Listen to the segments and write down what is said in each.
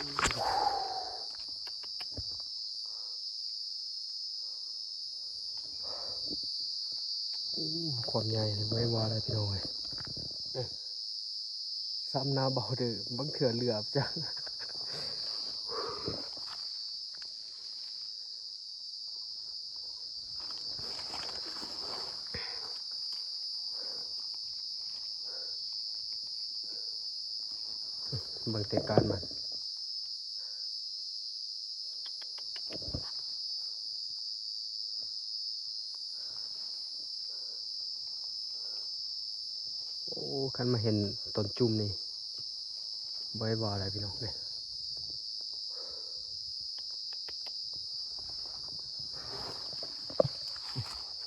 ความใหญ่เลยไม่ว่าอะไรพี่น้องเลยซ้ำน้ำเบาเดือบางเถื่อเหลือบจ้ะบางแต่การมันโอ้คันมาเห็นต้นจุ่มนี่ใบว่าอะไรพี่น้องเนี่ย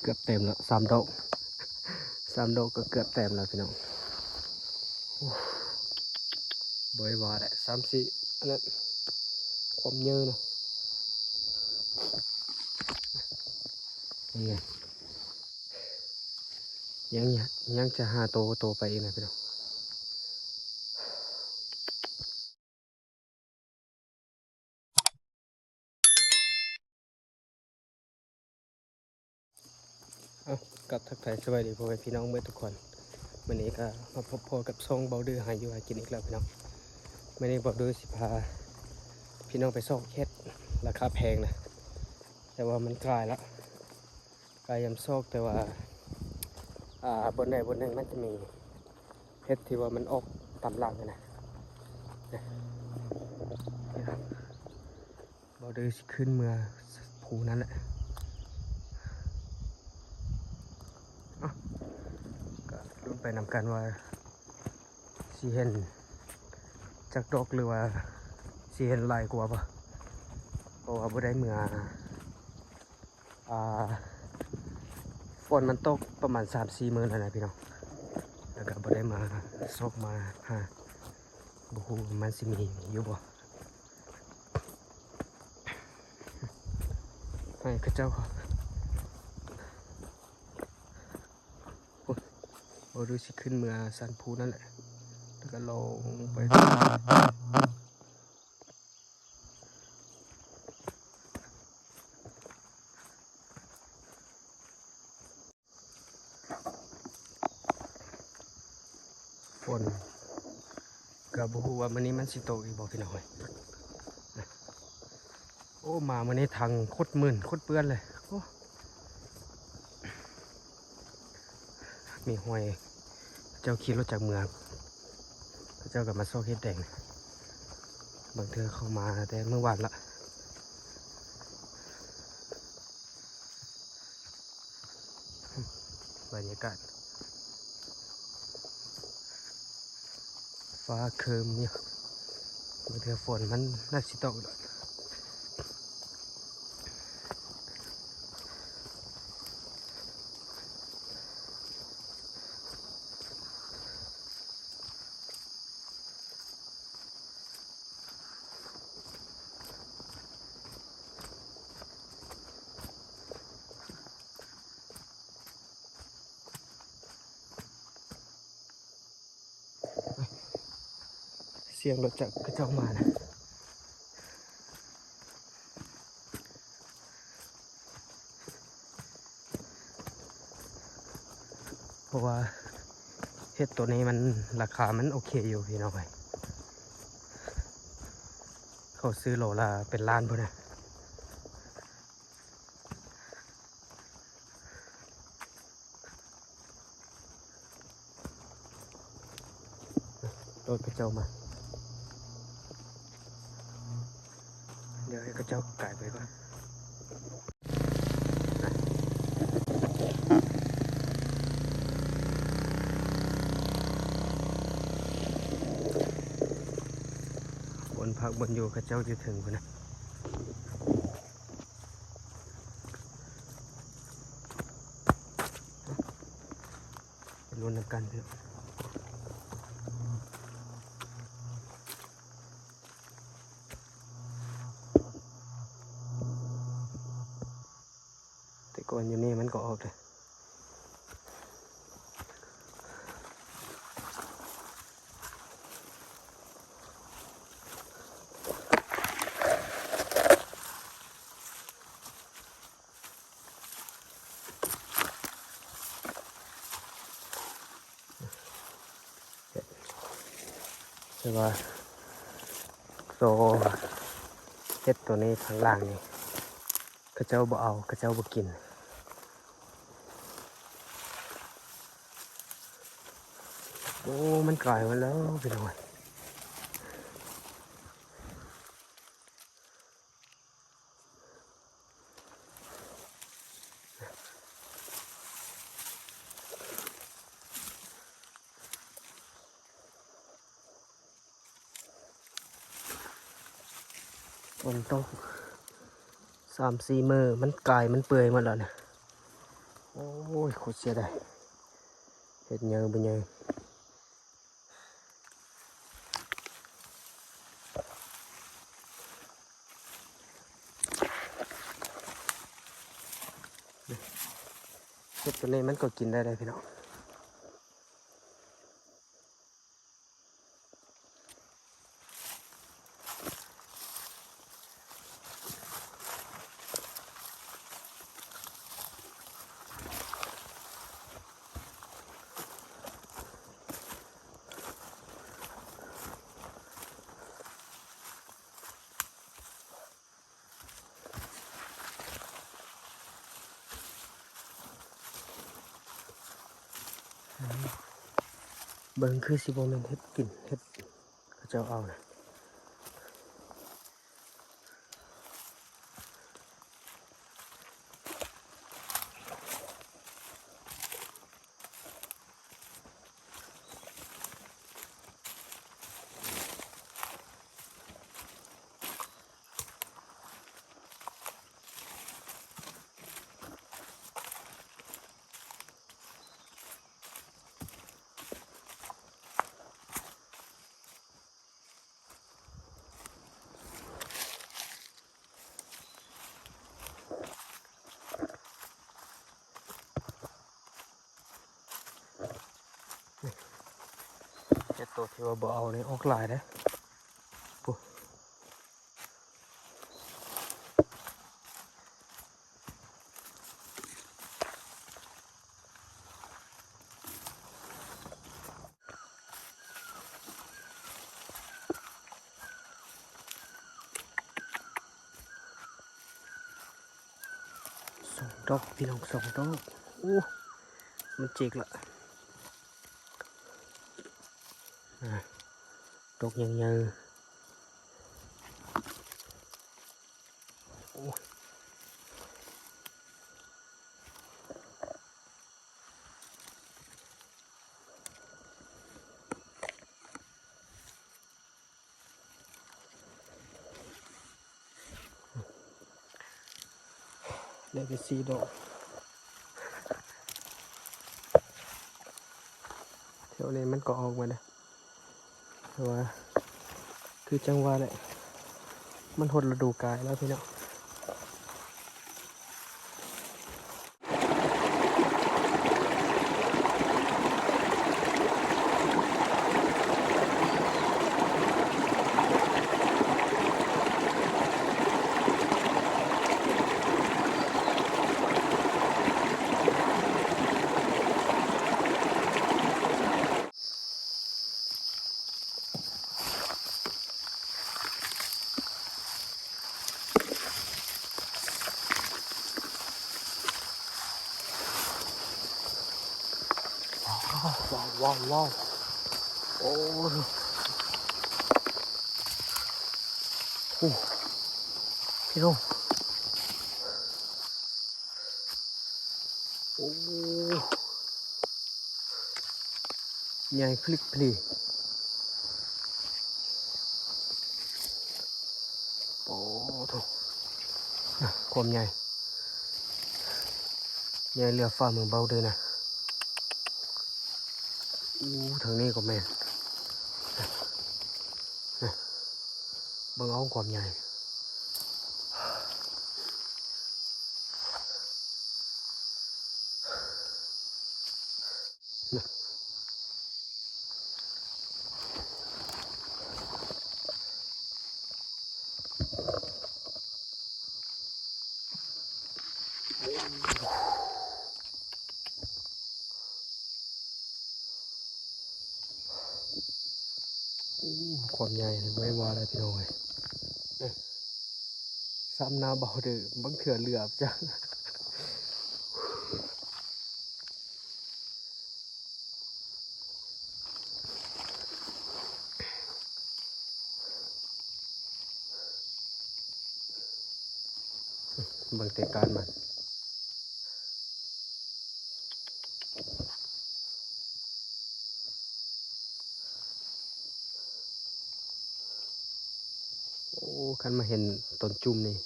เกือบเต็มแล้ว3 ดอก3 ดอกก็เกือบเต็มแล้วพี่น้องใบว่าแหละ3-4อันนั้นความเยอะนะยังจะหาโตไปอีกนะพี่น้องกับทักทายสวัสดีพ่อแม่พี่น้องเมื่อทุกคนวันนี้ก็มาพบพอกับซองเบาดื้อหาอยู่หากินอีกแล้วพี่น้องวันนี้เบาดื้อสิพาพี่น้องไปซอกเฮ็ดราคาแพงนะแต่ว่ามันกลายแล้วกลายยำซอกแต่ว่าบนใดบนหนึ่งมันจะมีเฮ็ดที่ว่ามันออกตำหลังนะเบาดื้อสิขึ้นเมื่อภูนั้นแหละก็ลุ้นไปนำกันว่าสิเห็นจากดอกหรือว่าสิเห็นลายกว่าปะเพราะว่าบ่ได้เมื่อฝนมันตกประมาณ3-4 มื้อแล้วนะพี่น้องแล้วก็บ่ได้มาซอกมาหาบ่ฮู้มันสิมีอยู่บ่ให้เขาเจ้าบ่รู้สิขึ้นเมื่อสันภูนั่นแหละแล้วก็ลงไปฝนก็บ่ฮู้ว่ามื้อนี้มันสิตกอีกบ่พี่น้องโอ้มามื้อนี้ทางโคตรมึนโคตรเปื้อนเลยโอ้มีห้วยเจ้าขี่รถจากเมืองเจ้ากับมาซอกเฮ็ดแดงบางเธอเข้ามาแต่เมื่อวานละบรรยากาศฟ้าเคิมเนี่ยบางเธอฝนมันน่าสิตกเลยเสียงรถจักรเจ้ามานะเพราะว่าเห็ดตัวนี้มันราคามันโอเคอยู่พี่น้องเขาซื้อโลละเป็นล้านพุ่นนะรถกระเจ้ามาเดี๋ยวให้กระเจ้าไก่ไปก่อนบนพักบนอยู่กระเจ้าจะถึงพุ่นนะลุ้นกันเถอะแต่ก่อนอยู่นี่มันก็ออกเลย แต่ว่าโตเฮ็ดตัวนี้ข้างล่างนี่เขาเจ้าบ่เอาเขาเจ้าบ่กินโอ้มันกลายมาแล้วพี่น้องฝนตก3-4 มื้อมันกลายมันเปื่อยหมดแล้วเนี่ยโอ้ยโคตรเสียดายเฮ็ดเยอะบ่เยอะเฮ็ดตัวนี้มันก็กินได้เลยพี่น้องเบิ่งคือสิบ่แม่นเฮ็ดกินเฮ็ดเขาเจ้าเอานะเฮ็ดตัวที่ว่าบ่เอานี่ออกหลายเด้อปุ๊2 ดอกพี่น้อง2 ดอกโอ้มันจิกละดอกยังโอ้ได้ไป4 ดอกเท่านี้มันก็ออกมานะแต่ว่าคือจังหวะแหละมันหดฤดูกาลแล้วพี่น้องว้าวโอ้โหพี่น้องโอ้ใหญ่พลิกพลีโอ้ถูกความใหญ่เรือฟ้าเมืองเบาเด้อนะทางนี้ก็แม่นเบิ่งเอาความใหญ่โอ้ ความใหญ่เลยไม่ว่าอะไรพี่น้องเลยซ้ำนาเบาเด้อบางเถื่อเหลือบจ้ะบางแต่การมันโอ้คันมาเห็นต้นจุ่มนี่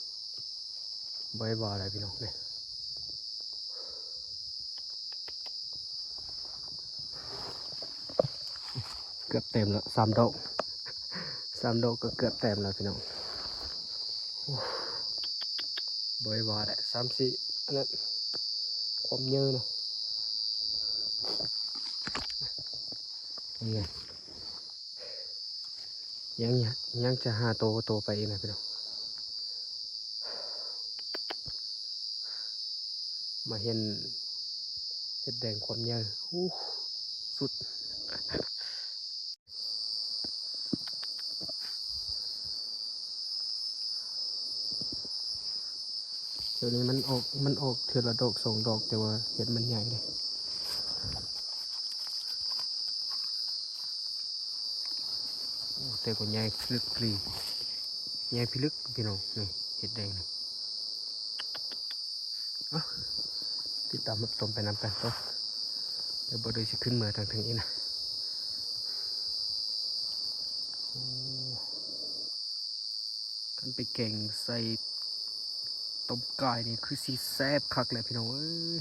บ่อยบ่อะไรพี่น้องเนี่ยเกือบเต็มแล้ว3 ดอก3 ดอกก็เกือบเต็มแล้วพี่น้องบ่อยบ่แหละ3-4อันนั้นความเยอะเนาะนี่ไงยังยังจะหาโตไปอีกนะพี่น้องมาเห็นเห็ดแดงความเยอะสุดเดี๋ยวนี้มันออกเทือละดอก2 ดอกแต่ว่าเห็ดมันใหญ่เลยโอ้แต่ก็ใหญ่พลึกพลีใหญ่พิลึกพี่น้องนี่เห็ดแดงนี่เอ้าติดตามรับชมไปนำกันก็เดี๋ยวบอดจะขึ้นเมือทางนี้นะโอ้กันไปแกงใส่ต้มไก่นี่คือสีแซ่บคักเลยพี่น้องเอ้ย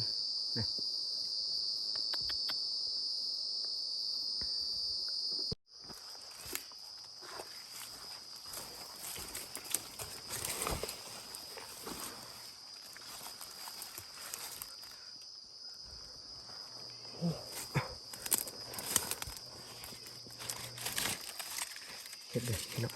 นะเห็ดเลยพี่น้อง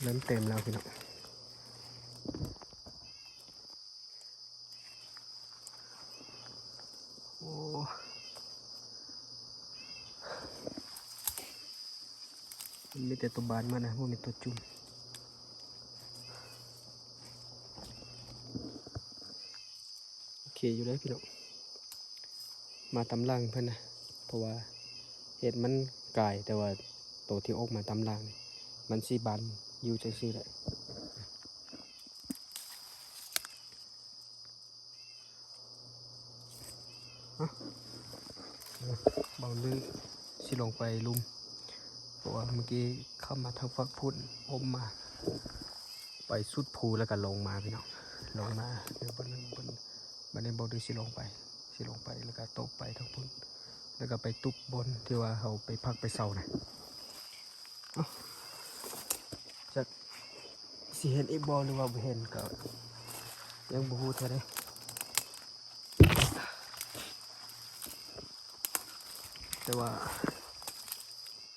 เริ่มเต็มแล้วพี่น้อง มันมีแต่ตัวบานมานะพวกมีตัวจุ่มโอเคอยู่ได้พี่น้องมาตำลังเพื่อนนะเพราะว่าเห็ดมันกายแต่ว่าตัวที่ออกมาตำลังนี่มันสีบานอยู่ใจซี่แหละเบาลือสิลงไปลุมเพราะว่าเมื่อกี้เข้ามาทางฝักพุ่นอมมาไปสุดภูแล้วก็ลงมาพี่น้องลงมาเดี๋ยวบนบันไดบอลดูสิลงไปแล้วก็ตกไปทางพุ่นแล้วก็ไปตุบบนที่ว่าเขาไปพักไปเศร้านะจากสิเห็นอีกบอลหรือว่าบ่เห็นก็ยังบ่ฮู้เท่าใดแต่ว่า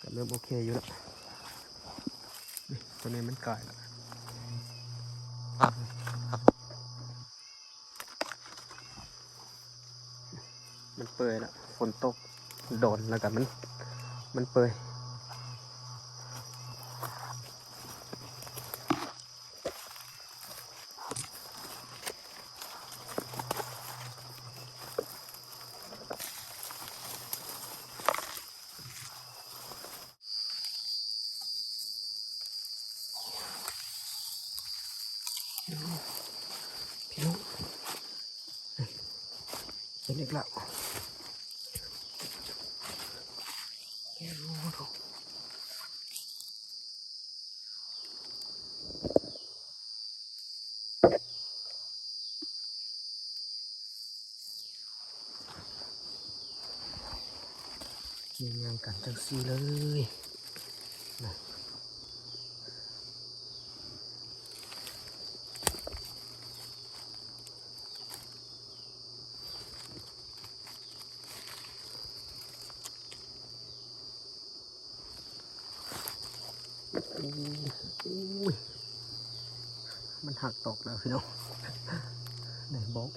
ก็เริ่มโอเคอยู่แล้วนี่ตัวนี้มันกลายแล้วมันเปื่อยแล้วฝนตกโดนแล้วกันมันเปื่อยพี่น้องเป็นอีกแล้วยิงยางกันจังซี่เลยนะอุ้ยมันหักตกแล้วพี่น้องไหนบอก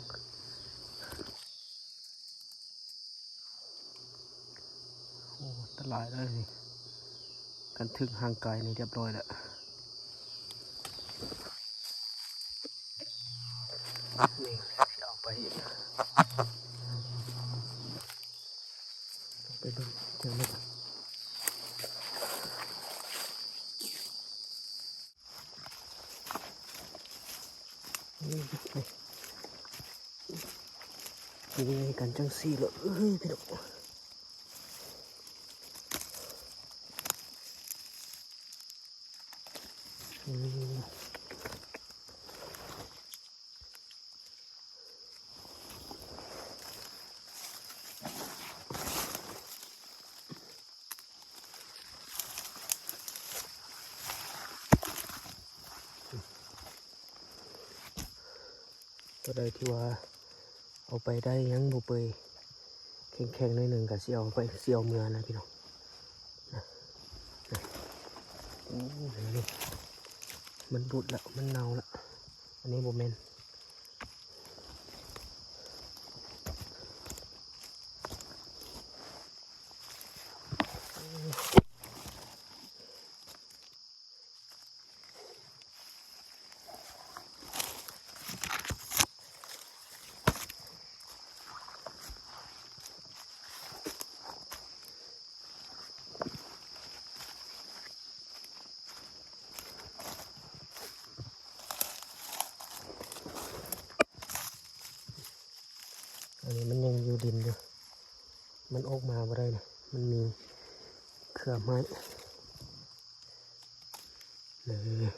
โอ้ตลายแล้วสิกันถึงห่างไกลนี่เรียบร้อยแล้วนี่เอาไปไปดูเจอไหมนี่นี่กันจังซี่เลยพี่น้องก็ได้ที่ว่าเอาไปได้ยังบุเปยแข็งๆหน่อยหนึ่งกับเสียวไปเสียวเมือนะพี่น้องโอ้นี่มันบุดแล้วมันเน่าแล้วอันนี้โมเมนต์อันนี้มันยังอยู่ดินอยู่มันออกมาบ่ได้นะมันมีเครือไม้เลย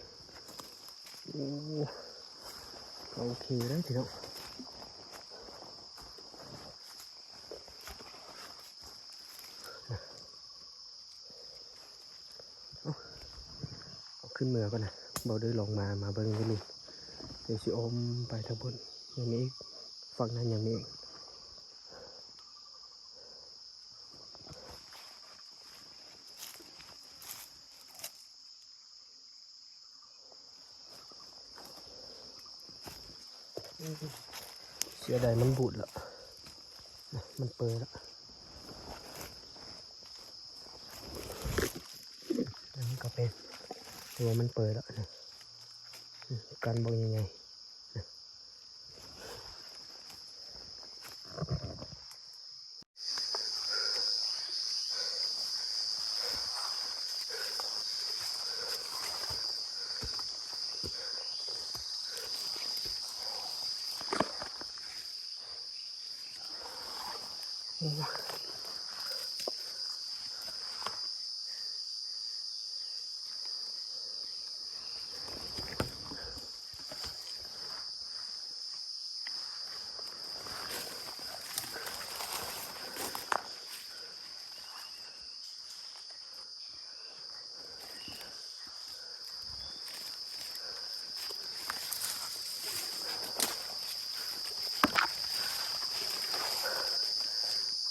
โอเคแล้วพี่น้องเอาขึ้นเมือก่อนนะเบาด้วยลงมาเบิ้งกันนี่เดี๋ยวสิอมไปทางบนอย่างนี้ฝั่งนั้นอย่างนี้เสียดายมันบูดแล้วมันเปิดแล้วอันนี้ เป็นตัวมันเปิดแล้วนะกันบางยังไง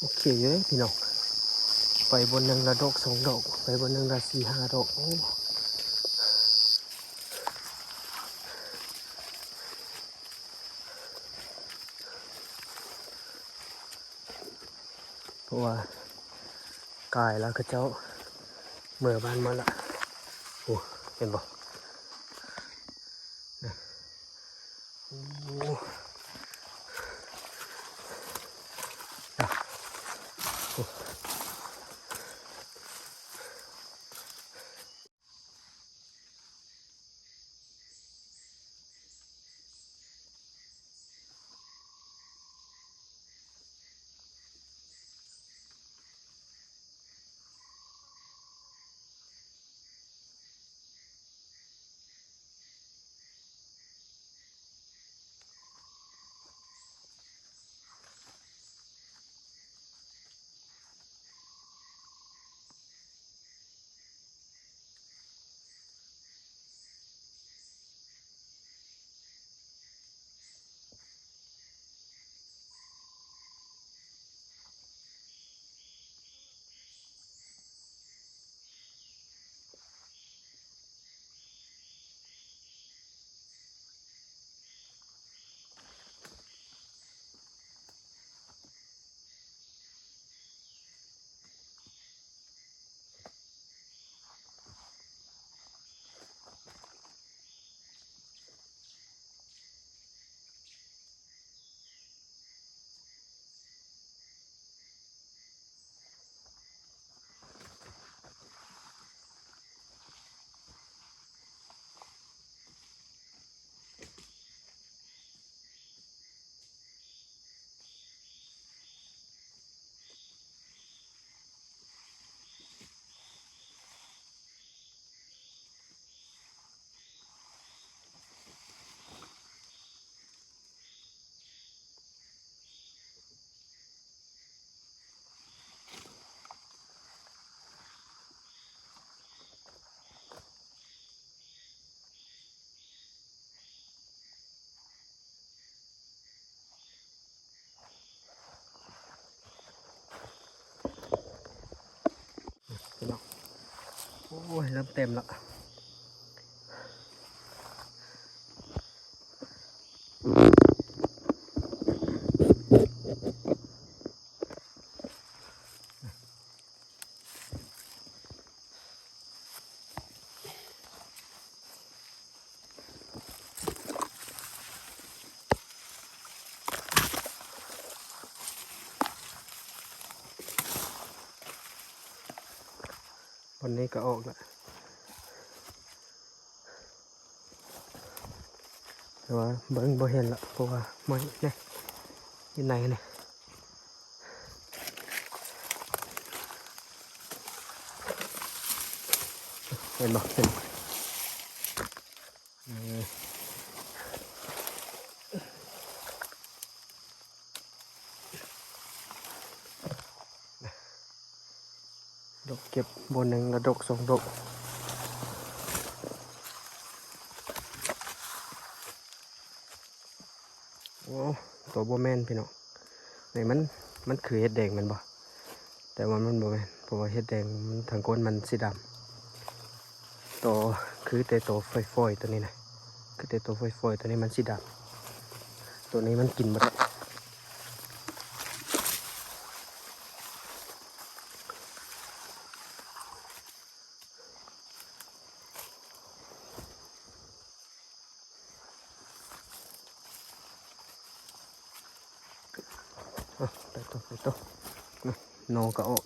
โอเคเลยพี่น้องไปบนหนึ่งละดอกสองดอกไปบนหนึ่งละสี่ห้าดอกโอ้เพราะว่ากายแล้วก็เจ้าเมื่อบ้านมาละโอ้เห็นบ่นะโอ้อ่ะโอ้พี่น้องโอ้ยเริ่มเต็มแล้ววันนี้ก็ออกแล้วแต่ว่าเบิ้งบ่เห็นละเพราะว่าไม่เนี่ยที่ไหนเนี่ยเห็นบ่เห็นดอกเก็บบนหนึ่งละดอกสองดอกโอ้ตัวโบแมนพี่น้องในมันคือเห็ดแดงมันบ่แต่ว่ามันโบแมนเพราะว่าเห็ดแดงมันทางก้นมันสีดำตัวคือแต่ตัวฝอยๆตัวนี้นะคือแต่ตัวฝอยๆตัวนี้มันสีดำตัวนี้มันกินบ่ได้ ตัวไปตัวโนก็ออก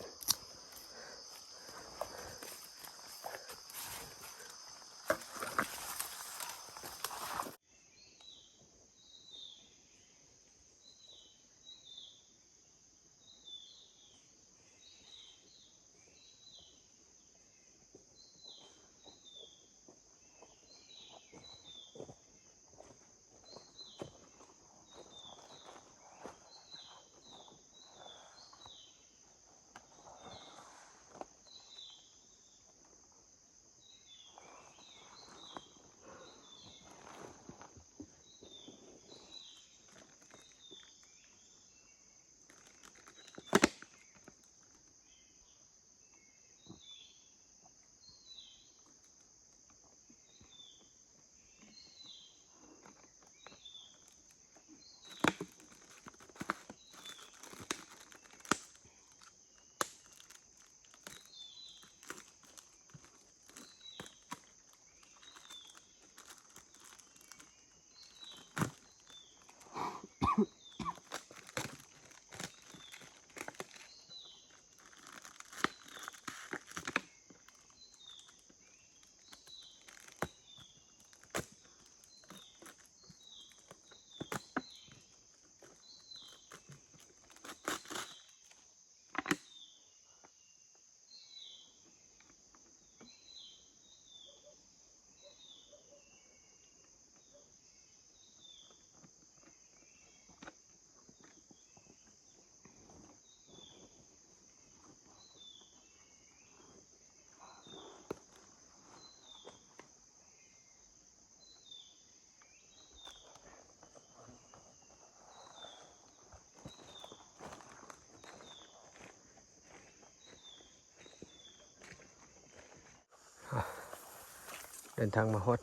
เดินทางมาฮอด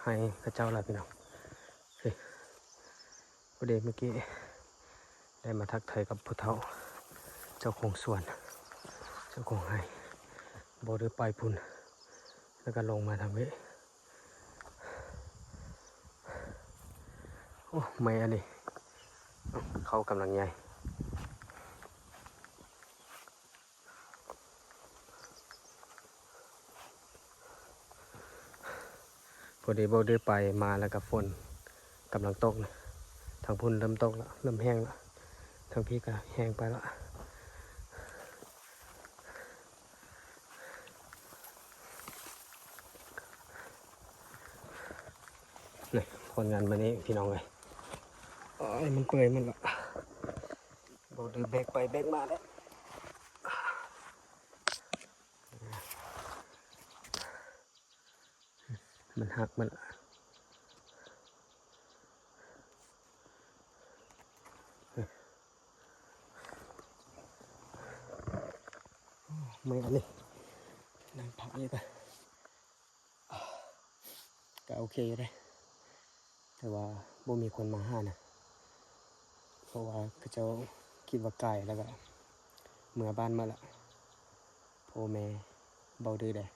ให้พระเจ้าลาพี่น้องประเดี๋ยวเมื่อกี้ได้มาทักทายกับผู้เฒ่าเจ้าของสวนเจ้าของให้บอเดอร์ไปพุ่นแล้วก็ลงมาทำนี้โอ้ไม่อันนี้เขากำลังใหญ่พอดีบอเดอร์ไปมาแล้วก็ฝนกำลังตกนะทางพุ่นเริ่มตกแล้วเริ่มแห้งแล้วทางพี่ก็แห้งไปแล้วนี่ผลงานวันนี้พี่น้องเลยมันเปื่อยมันละบอเดอร์แบกไปแบกมาแล้วมันหักมันไม่อันนี้นั่งพักนี่ไปก็โอเคเลยแต่ว่าบ่มีคนมาห้านะเพราะว่าเขาเจ้าคิดว่าไกลแล้วก็เมื่อบ้านมาละพ่อแม่เบาดื้อได้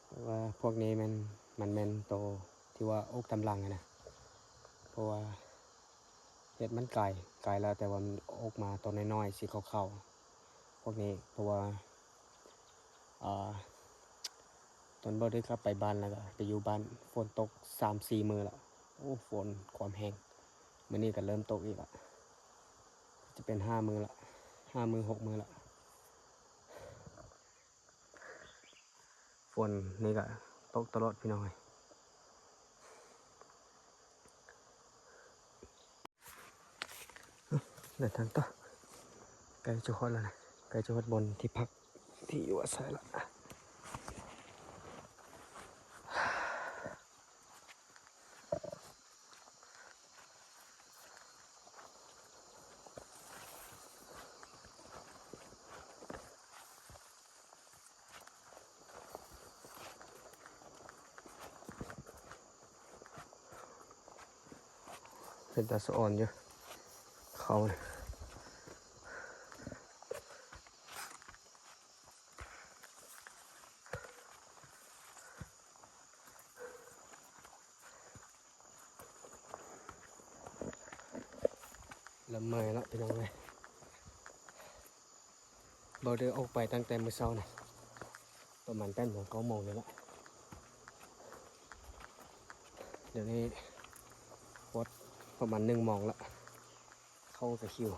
เพราะว่าพวกนี้มันแมนโตที่ว่าอกตำลังนะเพราะว่าเห็ดมันไกลแล้วแต่ว่ามันอกมาตัวน้อยๆสีขาวๆพวกนี้เพราะว่าตอนบ่ได้กลับไปบ้านแล้วก็ไปอยู่บ้านฝนตก3-4 มื้อแล้วโอ้ฝนความแห้งมื้อนี้ก็เริ่มตกอีกละจะเป็น5 มื้อละ5 มื้อ6 มื้อละฝนนี่ก็ตกตลอดพี่น้อยเดินทางต่อใกล้จะฮอดแล้วนะใกล้จะฮอดบนที่พักที่อยู่อาศัยละเป็นตาสะอ่อนอยู่เขาเนี่ย ละเมยละพี่น้องเลยเบาเดือออกไปตั้งแต่มื้อเช้านะประมาณ8 โมง9 โมงนี่แหละเดี๋ยวนี้วัดประมาณ1 โมงละเข้ากับคิว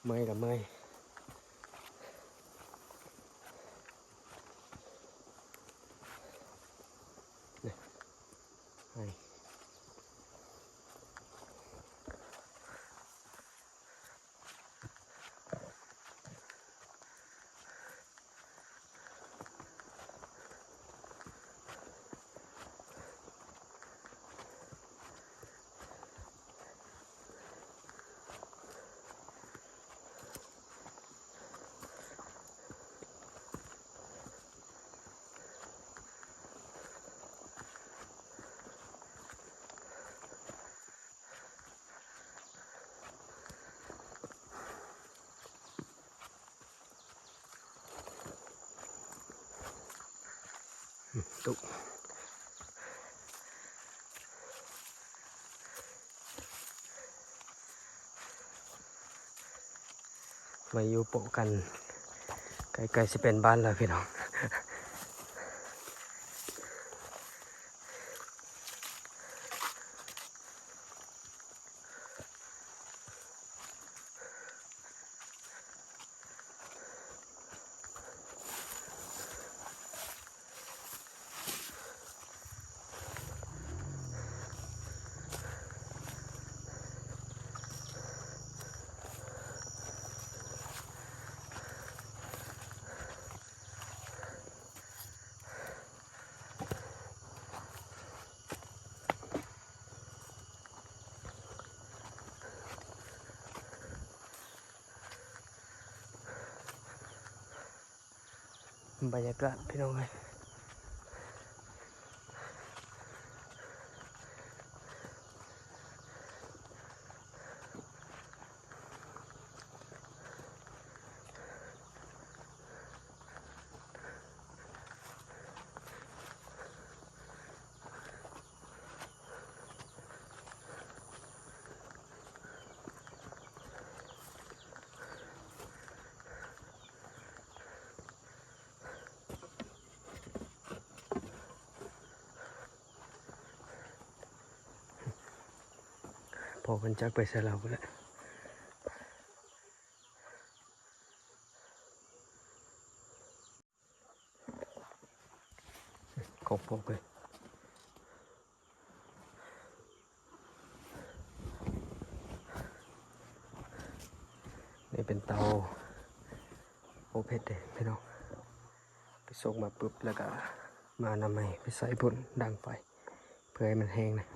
เมยละเมยเนี่ยให้ ตุมาอยู่โปะกันใกล้ๆสิเป็นบ้านแล้วพี่น้องบรรยากาศพี่น้องเลยพอกันจักไปใส่เราแล้วขอบพกเลยนี่เป็นเตาโอเพชรเลยพี่น้องไปส่งมาปุ๊บแล้วก็มานำใหม่ไปใส่บนดังไฟเพื่อให้มันแห้งนะ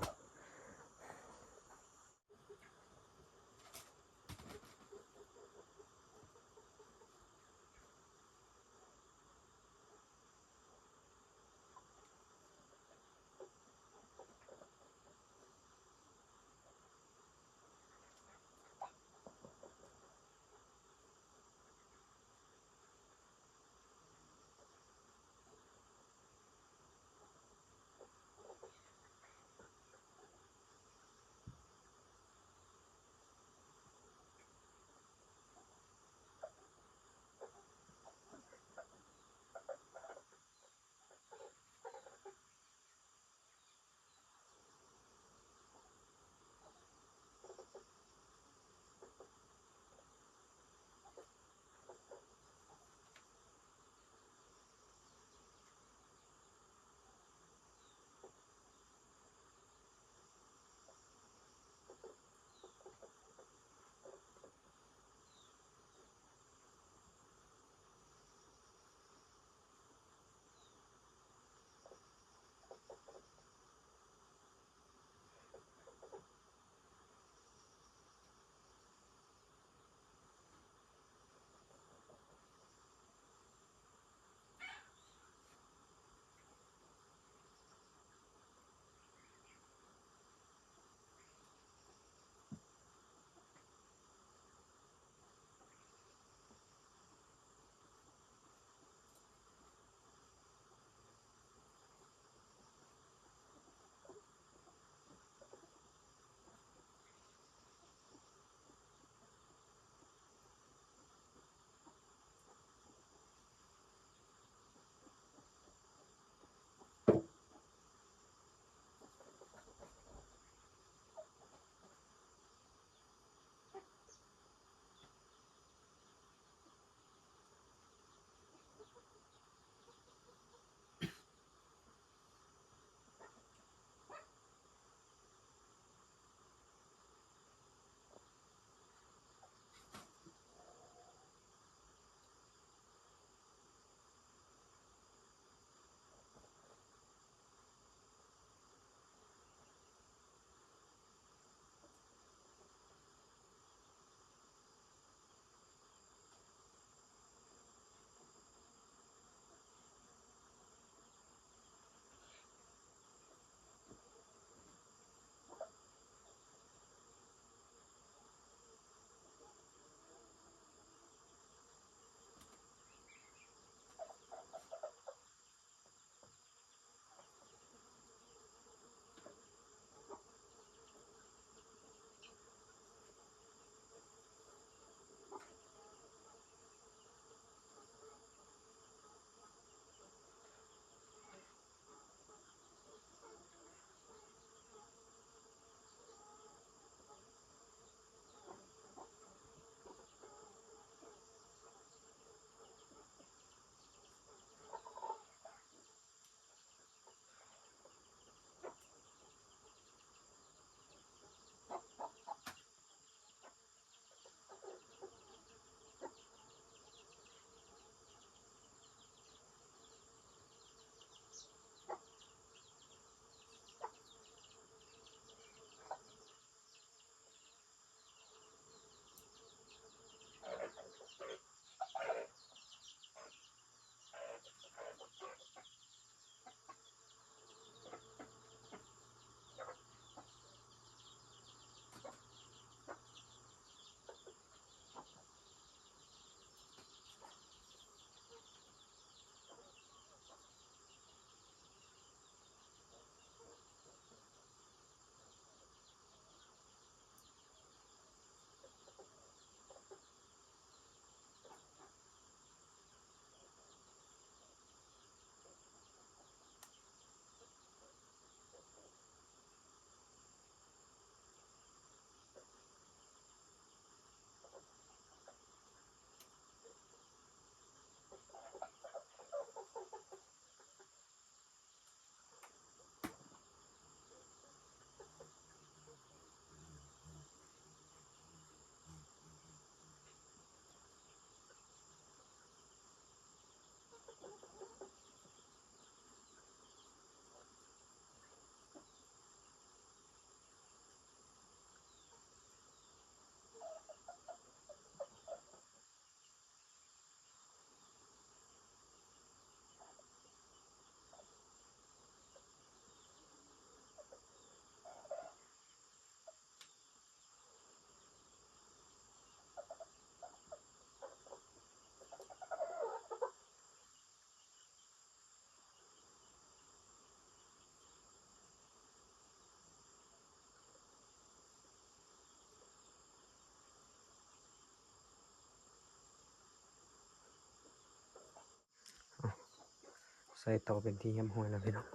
ส่ต่อเป็นที่เยี่ยมห้อยแล้วพี่น้อง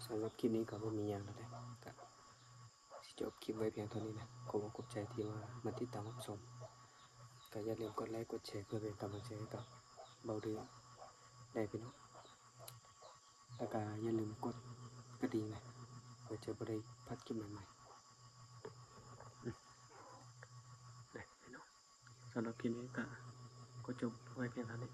สำหรับคลิปนี้ก็บ่มีอย่างแล้วก็สิจบคลิปไว้เพียงเท่านี้นะขอบคุณใจที่ว่ามาติดตามรับชมก็อย่าลืมกดไลค์กดแชร์เพื่อเป็นกำลังใจให้กับเบาเดือได้พี่น้องแล้วก็อย่าลืมกดกระดิ่งนะเพื่อจะบ่ได้พลาดคลิปใหม่ๆนะพี่น้องสำหรับคลิปนี้ก็จบไว้เพียงเท่านี้